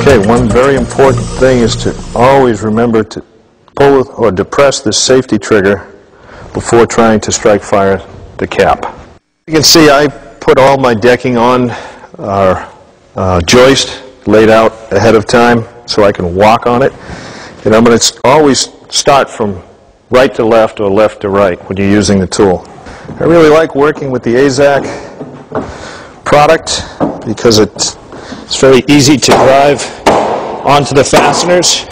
Okay, one very important thing is to always remember to pull or depress this safety trigger before trying to strike fire the cap. You can see I put all my decking on our joist laid out ahead of time so I can walk on it. And I'm going to always start from right to left or left to right when you're using the tool. I really like working with the AZAC product because it's very easy to drive onto the fasteners.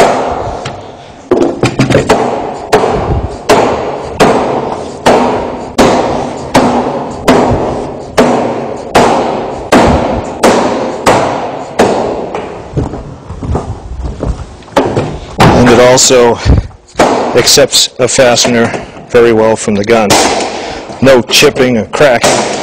And it also accepts a fastener very well from the gun. No chipping or cracking.